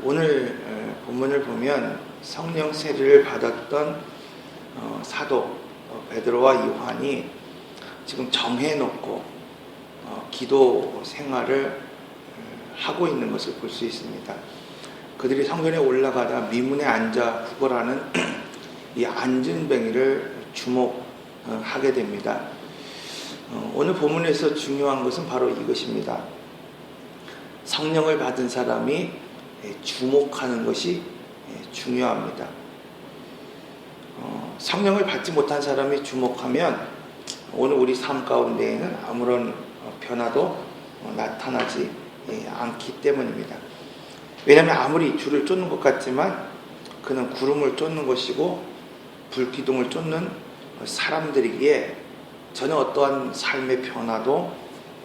오늘 본문을 보면 성령 세례를 받았던 사도 베드로와 요한이 지금 정해놓고 기도 생활을 하고 있는 것을 볼 수 있습니다. 그들이 성전에 올라가다 미문에 앉아 구걸하는 이 앉은뱅이를 주목하게 됩니다. 오늘 본문에서 중요한 것은 바로 이것입니다. 성령을 받은 사람이 주목하는 것이 중요합니다. 성령을 받지 못한 사람이 주목하면 오늘 우리 삶 가운데에는 아무런 변화도 나타나지 않기 때문입니다. 왜냐하면 아무리 줄을 쫓는 것 같지만 그는 구름을 쫓는 것이고 불기둥을 쫓는 사람들이기에 전혀 어떠한 삶의 변화도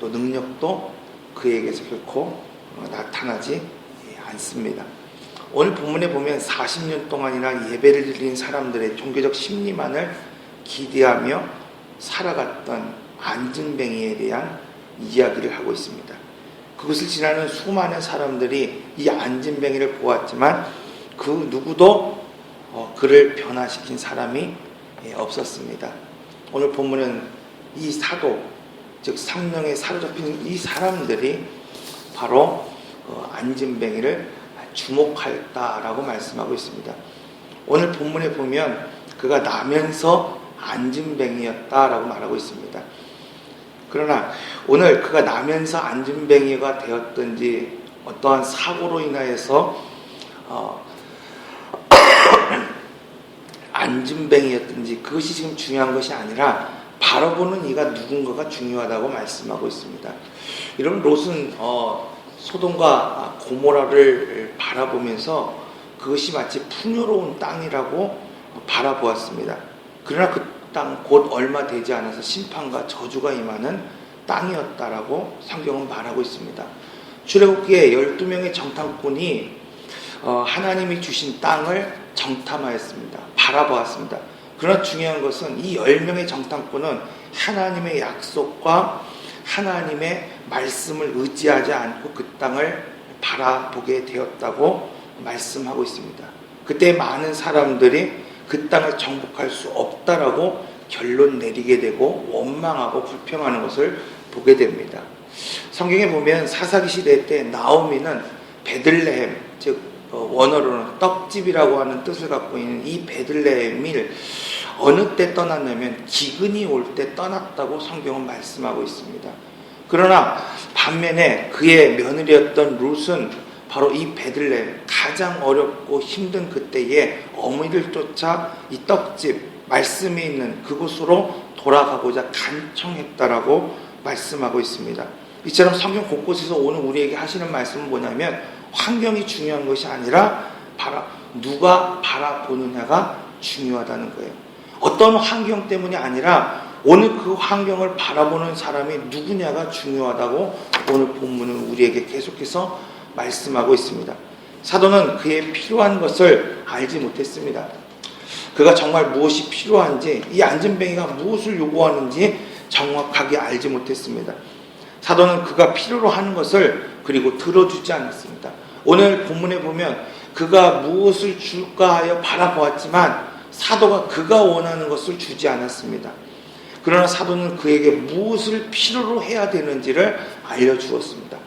또 능력도 그에게서 결코 나타나지 않습니다. 오늘 본문에 보면 40년 동안이나 예배를 드린 사람들의 종교적 심리만을 기대하며 살아갔던 앉은뱅이에 대한 이야기를 하고 있습니다. 그것을 지나는 수많은 사람들이 이 앉은뱅이를 보았지만 그 누구도 그를 변화시킨 사람이 없었습니다. 오늘 본문은 이 사도, 즉 성령에 사로잡힌 이 사람들이 바로 앉은뱅이를 주목하였다라고 말씀하고 있습니다. 오늘 본문에 보면 그가 나면서 앉은뱅이였다라고 말하고 있습니다. 그러나 오늘 그가 나면서 앉은뱅이가 되었든지 어떠한 사고로 인하여서 앉은뱅이였든지 그것이 지금 중요한 것이 아니라 바라보는 이가 누군가가 중요하다고 말씀하고 있습니다. 여러분, 롯은 소돔과 고모라를 바라보면서 그것이 마치 풍요로운 땅이라고 바라보았습니다. 그러나 그 땅 곧 얼마 되지 않아서 심판과 저주가 임하는 땅이었다라고 성경은 말하고 있습니다. 출애굽기에 12명의 정탐꾼이 하나님이 주신 땅을 정탐하였습니다. 바라보았습니다. 그러나 중요한 것은 이 10명의 정탐꾼은 하나님의 약속과 하나님의 말씀을 의지하지 않고 그 땅을 바라보게 되었다고 말씀하고 있습니다. 그때 많은 사람들이 그 땅을 정복할 수 없다라고 결론 내리게 되고 원망하고 불평하는 것을 보게 됩니다. 성경에 보면 사사기 시대 때 나오미는 베들레헴, 즉 원어로는 떡집이라고 하는 뜻을 갖고 있는 이 베들레헴을 어느 때 떠났냐면 기근이 올 때 떠났다고 성경은 말씀하고 있습니다. 그러나 반면에 그의 며느리였던 룻은 바로 이 베들레헴, 가장 어렵고 힘든 그때에 어머니를 쫓아 이 떡집, 말씀이 있는 그곳으로 돌아가고자 간청했다라고 말씀하고 있습니다. 이처럼 성경 곳곳에서 오늘 우리에게 하시는 말씀은 뭐냐면 환경이 중요한 것이 아니라 누가 바라보느냐가 중요하다는 거예요. 어떤 환경 때문이 아니라 오늘 그 환경을 바라보는 사람이 누구냐가 중요하다고 오늘 본문은 우리에게 계속해서 말씀하고 있습니다. 사도는 그의 필요한 것을 알지 못했습니다. 그가 정말 무엇이 필요한지, 이 앉은뱅이가 무엇을 요구하는지 정확하게 알지 못했습니다. 사도는 그가 필요로 하는 것을 그리고 들어주지 않았습니다. 오늘 본문에 보면 그가 무엇을 줄까 하여 바라보았지만 사도가 그가 원하는 것을 주지 않았습니다. 그러나 사도는 그에게 무엇을 필요로 해야 되는지를 알려주었습니다.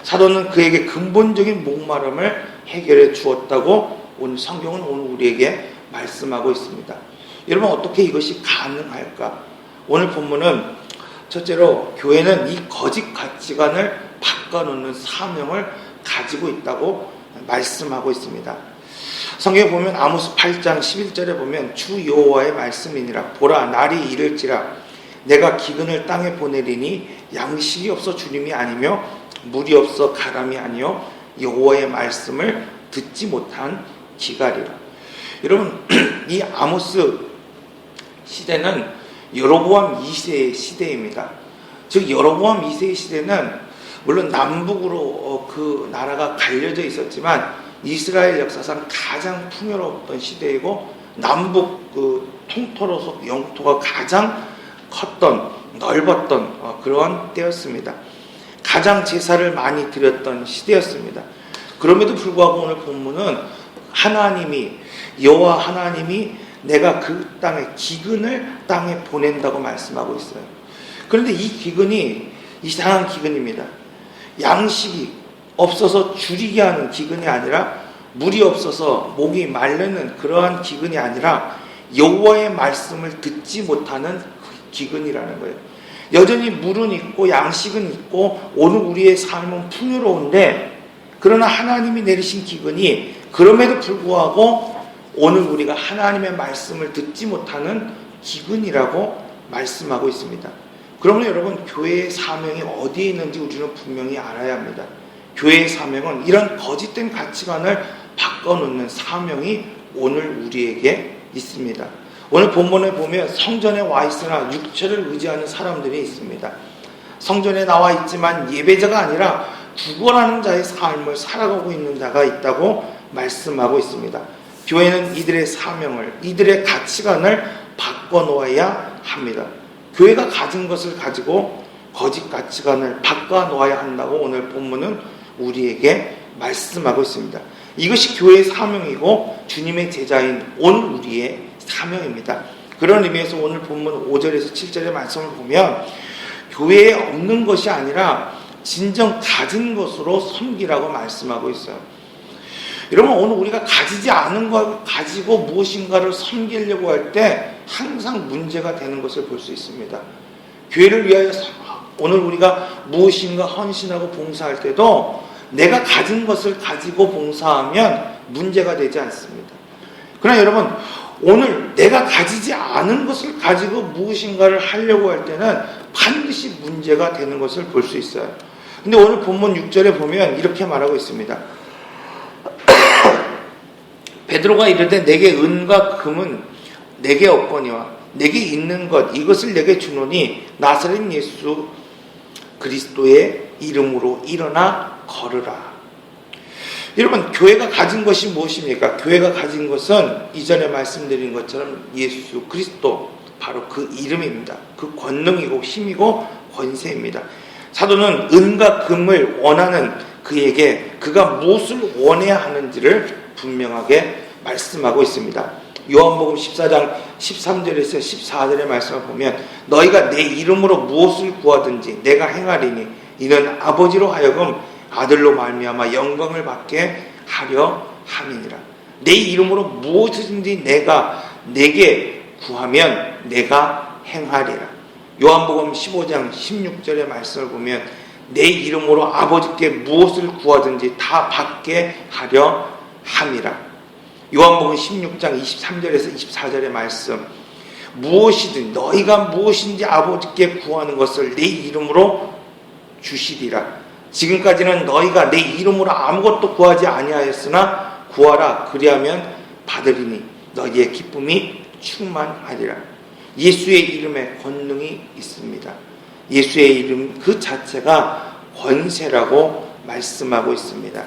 사도는 그에게 근본적인 목마름을 해결해 주었다고 오늘 성경은 오늘 우리에게 말씀하고 있습니다. 여러분, 어떻게 이것이 가능할까? 오늘 본문은 첫째로 교회는 이 거짓 가치관을 바꿔놓는 사명을 가지고 있다고 말씀하고 있습니다. 성경에 보면 아모스 8장 11절에 보면 주 여호와의 말씀이니라. 보라, 날이 이를지라 내가 기근을 땅에 보내리니 양식이 없어 주림이 아니며 물이 없어 가람이 아니요 여호와의 말씀을 듣지 못한 기갈이라. 여러분, 이 아모스 시대는 여로보암 2세의 시대입니다. 즉 여로보암 2세의 시대는 물론 남북으로 그 나라가 갈려져 있었지만 이스라엘 역사상 가장 풍요로웠던 시대이고 남북 그 통틀어서 영토가 가장 컸던 넓었던 그런 때였습니다. 가장 제사를 많이 드렸던 시대였습니다. 그럼에도 불구하고 오늘 본문은 하나님이, 여호와 하나님이 내가 그 땅에 기근을 땅에 보낸다고 말씀하고 있어요. 그런데 이 기근이 이상한 기근입니다. 양식이 없어서 줄이게 하는 기근이 아니라, 물이 없어서 목이 마르는 그러한 기근이 아니라 여호와의 말씀을 듣지 못하는 기근이라는 거예요. 여전히 물은 있고 양식은 있고 오늘 우리의 삶은 풍요로운데, 그러나 하나님이 내리신 기근이, 그럼에도 불구하고 오늘 우리가 하나님의 말씀을 듣지 못하는 기근이라고 말씀하고 있습니다. 그러면 여러분, 교회의 사명이 어디에 있는지 우리는 분명히 알아야 합니다. 교회의 사명은 이런 거짓된 가치관을 바꿔놓는 사명이 오늘 우리에게 있습니다. 오늘 본문에 보면 성전에 와 있으나 육체를 의지하는 사람들이 있습니다. 성전에 나와 있지만 예배자가 아니라 구걸하는 자의 삶을 살아가고 있는 자가 있다고 말씀하고 있습니다. 교회는 이들의 사명을, 이들의 가치관을 바꿔놓아야 합니다. 교회가 가진 것을 가지고 거짓 가치관을 바꿔놓아야 한다고 오늘 본문은 우리에게 말씀하고 있습니다. 이것이 교회의 사명이고 주님의 제자인 오늘 우리의 사명입니다. 그런 의미에서 오늘 본문 5절에서 7절의 말씀을 보면 교회에 없는 것이 아니라 진정 가진 것으로 섬기라고 말씀하고 있어요. 여러분, 오늘 우리가 가지지 않은 걸 가지고 무엇인가를 섬기려고 할 때 항상 문제가 되는 것을 볼 수 있습니다. 교회를 위하여 오늘 우리가 무엇인가 헌신하고 봉사할 때도 내가 가진 것을 가지고 봉사하면 문제가 되지 않습니다. 그러나 여러분, 오늘 내가 가지지 않은 것을 가지고 무엇인가를 하려고 할 때는 반드시 문제가 되는 것을 볼 수 있어요. 근데 오늘 본문 6절에 보면 이렇게 말하고 있습니다. 베드로가 이르되 내게 은과 금은 내게 없거니와 내게 있는 것 이것을 내게 주노니 나사렛 예수 그리스도의 이름으로 일어나 걸으라. 여러분, 교회가 가진 것이 무엇입니까? 교회가 가진 것은 이전에 말씀드린 것처럼 예수 그리스도, 바로 그 이름입니다. 그 권능이고 힘이고 권세입니다. 사도는 은과 금을 원하는 그에게 그가 무엇을 원해야 하는지를 분명하게 말씀하고 있습니다. 요한복음 14장 13절에서 14절의 말씀을 보면 너희가 내 이름으로 무엇을 구하든지 내가 행하리니 이는 아버지로 하여금 아들로 말미암아 영광을 받게 하려 함이니라. 내 이름으로 무엇이든지 내게 구하면 내가 행하리라. 요한복음 15장 16절의 말씀을 보면 내 이름으로 아버지께 무엇을 구하든지 다 받게 하려 함이라. 요한복음 16장 23절에서 24절의 말씀, 무엇이든 너희가 무엇인지 아버지께 구하는 것을 내 이름으로 주시리라. 지금까지는 너희가 내 이름으로 아무것도 구하지 아니하였으나 구하라, 그리하면 받으리니 너희의 기쁨이 충만하리라. 예수의 이름에 권능이 있습니다. 예수의 이름 그 자체가 권세라고 말씀하고 있습니다.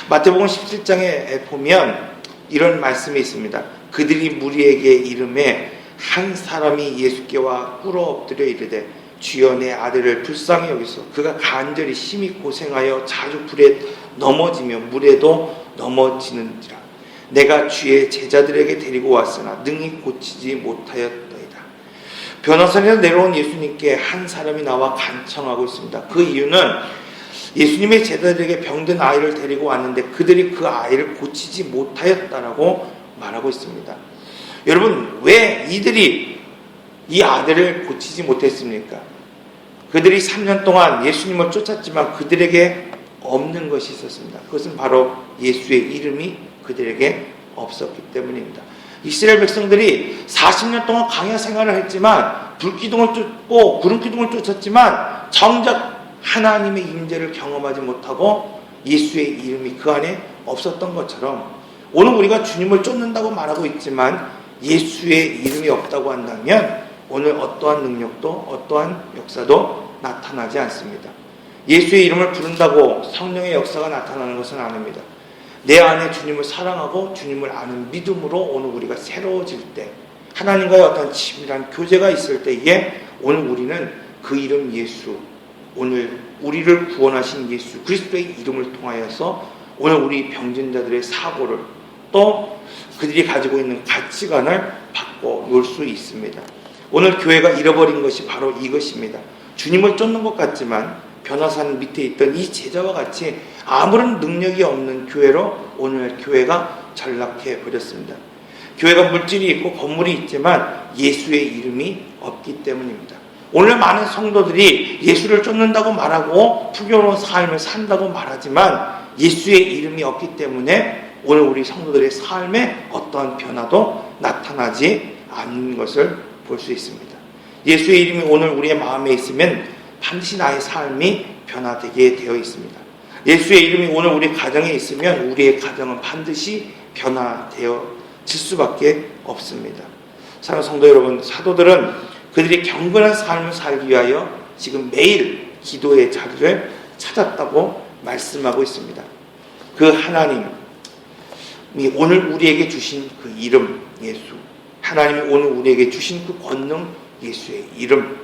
마태복음 17장에 보면 이런 말씀이 있습니다. 그들이 무리에게 이름에 한 사람이 예수께와 꿇어 엎드려 이르되 주여 내 아들을 불쌍히 여기소. 그가 간절히 심히 고생하여 자주 불에 넘어지며 물에도 넘어지는지라. 내가 주의 제자들에게 데리고 왔으나 능히 고치지 못하였더이다. 변호사에서 내려온 예수님께 한 사람이 나와 간청하고 있습니다. 그 이유는 예수님의 제자들에게 병든 아이를 데리고 왔는데 그들이 그 아이를 고치지 못하였다라고 말하고 있습니다. 여러분, 왜 이들이 이 아들을 고치지 못했습니까? 그들이 3년 동안 예수님을 쫓았지만 그들에게 없는 것이 있었습니다. 그것은 바로 예수의 이름이 그들에게 없었기 때문입니다. 이스라엘 백성들이 40년 동안 광야 생활을 했지만 불기둥을 쫓고 구름기둥을 쫓았지만 정작 하나님의 임재를 경험하지 못하고 예수의 이름이 그 안에 없었던 것처럼 오늘 우리가 주님을 쫓는다고 말하고 있지만 예수의 이름이 없다고 한다면 오늘 어떠한 능력도 어떠한 역사도 나타나지 않습니다. 예수의 이름을 부른다고 성령의 역사가 나타나는 것은 아닙니다. 내 안에 주님을 사랑하고 주님을 아는 믿음으로 오늘 우리가 새로워질 때, 하나님과의 어떤 친밀한 교제가 있을 때에 오늘 우리는 그 이름 예수, 오늘 우리를 구원하신 예수 그리스도의 이름을 통하여서 오늘 우리 병진자들의 사고를 또 그들이 가지고 있는 가치관을 바꿔놓을 수 있습니다. 오늘 교회가 잃어버린 것이 바로 이것입니다. 주님을 쫓는 것 같지만 변화산 밑에 있던 이 제자와 같이 아무런 능력이 없는 교회로 오늘 교회가 전락해 버렸습니다. 교회가 물질이 있고 건물이 있지만 예수의 이름이 없기 때문입니다. 오늘 많은 성도들이 예수를 쫓는다고 말하고 풍요로운 삶을 산다고 말하지만 예수의 이름이 없기 때문에 오늘 우리 성도들의 삶에 어떠한 변화도 나타나지 않는 것을 볼 수 있습니다. 예수의 이름이 오늘 우리의 마음에 있으면 반드시 나의 삶이 변화되게 되어 있습니다. 예수의 이름이 오늘 우리 가정에 있으면 우리의 가정은 반드시 변화되어질 수밖에 없습니다. 사랑하는 성도 여러분, 사도들은 그들이 경건한 삶을 살기 위하여 지금 매일 기도의 자리를 찾았다고 말씀하고 있습니다. 그 하나님이 오늘 우리에게 주신 그 이름 예수, 하나님이 오늘 우리에게 주신 그 권능 예수의 이름,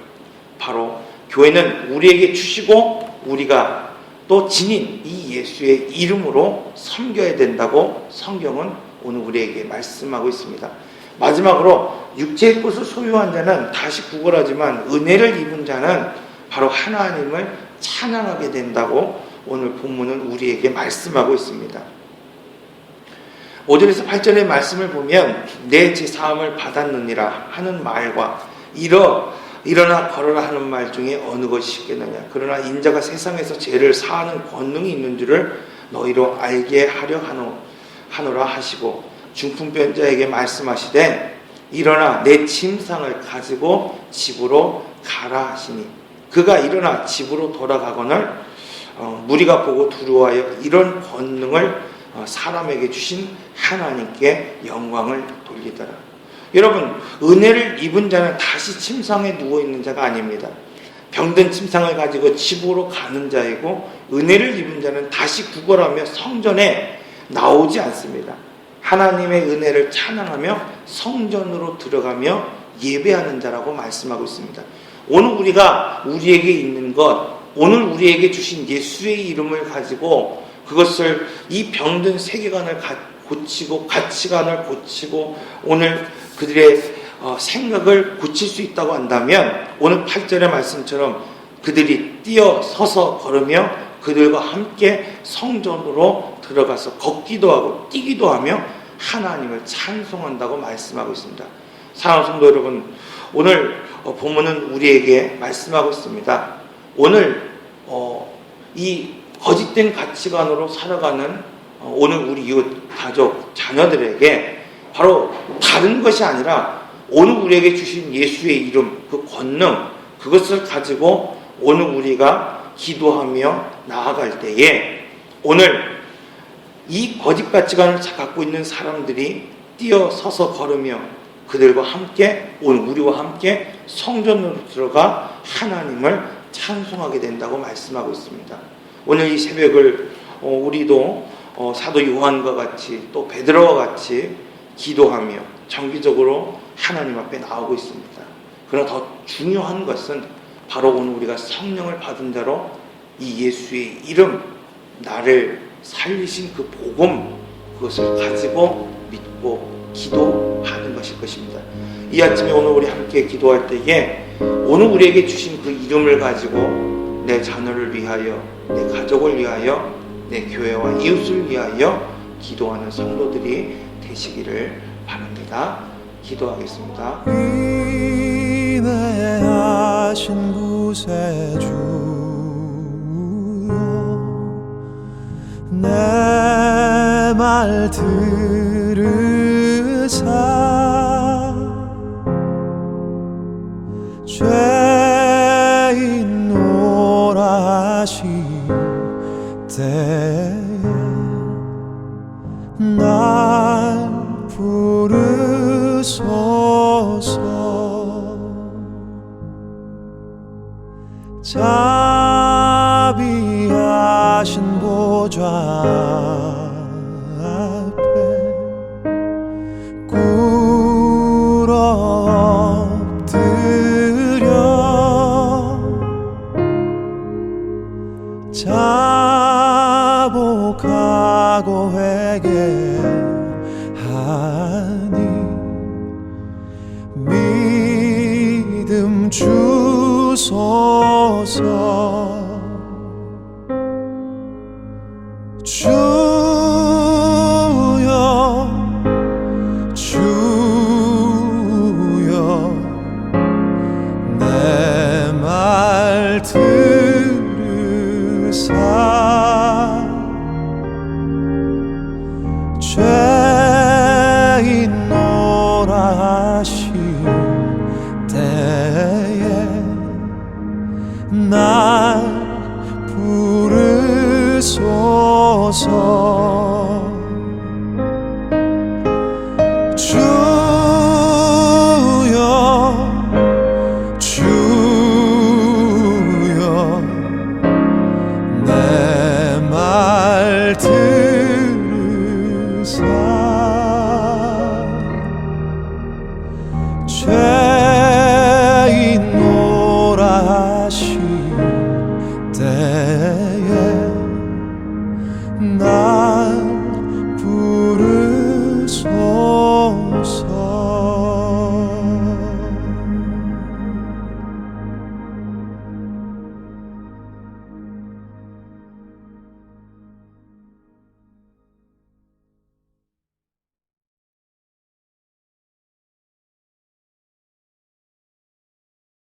바로 교회는 우리에게 주시고 우리가 또 지닌 이 예수의 이름으로 섬겨야 된다고 성경은 오늘 우리에게 말씀하고 있습니다. 마지막으로 육체의 것을 소유한 자는 다시 구걸하지만 은혜를 입은 자는 바로 하나님을 찬양하게 된다고 오늘 본문은 우리에게 말씀하고 있습니다. 5절에서 8절의 말씀을 보면 내 제사함을 받았느니라 하는 말과 일어나 걸어라 하는 말 중에 어느 것이 쉽겠느냐. 그러나 인자가 세상에서 죄를 사하는 권능이 있는 줄을 너희로 알게 하려 하노라 하시고 중풍병자에게 말씀하시되 일어나 내 침상을 가지고 집으로 가라 하시니 그가 일어나 집으로 돌아가거늘 무리가 보고 두려워하여 이런 권능을 사람에게 주신 하나님께 영광을 돌리더라. 여러분, 은혜를 입은 자는 다시 침상에 누워있는 자가 아닙니다. 병든 침상을 가지고 집으로 가는 자이고 은혜를 입은 자는 다시 구걸하며 성전에 나오지 않습니다. 하나님의 은혜를 찬양하며 성전으로 들어가며 예배하는 자라고 말씀하고 있습니다. 오늘 우리가 우리에게 있는 것, 오늘 우리에게 주신 예수의 이름을 가지고 그것을 이 병든 세계관을 고치고 가치관을 고치고 오늘 그들의 생각을 고칠 수 있다고 한다면 오늘 8절의 말씀처럼 그들이 뛰어서서 걸으며 그들과 함께 성전으로 들어가서 걷기도 하고 뛰기도 하며 하나님을 찬송한다고 말씀하고 있습니다. 사랑하는 성도 여러분, 오늘 본문은 우리에게 말씀하고 있습니다. 오늘 이 거짓된 가치관으로 살아가는 오늘 우리 이웃, 가족, 자녀들에게 바로 다른 것이 아니라 오늘 우리에게 주신 예수의 이름, 그 권능, 그것을 가지고 오늘 우리가 기도하며 나아갈 때에 오늘 이 거짓 가치관을 갖고 있는 사람들이 뛰어서서 걸으며 그들과 함께 오늘 우리와 함께 성전으로 들어가 하나님을 찬송하게 된다고 말씀하고 있습니다. 오늘 이 새벽을 우리도 사도 요한과 같이 또 베드로와 같이 기도하며 정기적으로 하나님 앞에 나오고 있습니다. 그러나 더 중요한 것은 바로 오늘 우리가 성령을 받은 자로 이 예수의 이름, 나를 살리신 그 복음, 그것을 가지고 믿고 기도하는 것일 것입니다. 이 아침에 오늘 우리 함께 기도할 때에 오늘 우리에게 주신 그 이름을 가지고 내 자녀를 위하여, 내 가족을 위하여, 내 교회와 이웃을 위하여 기도하는 성도들이 되시기를 바랍니다. 기도하겠습니다. 인내하신 구세주여 내 말 들으사 죄인 오라 하실 때에 날 부르소서. 자비하신 보좌 앞에 꿇어 엎드려 자복하 하고 회개하니 믿음 주소서. 주여 주여 내 말 들으사 죄인노라 하실 때에 날 부르소서. 주여 주여 내 말 들으사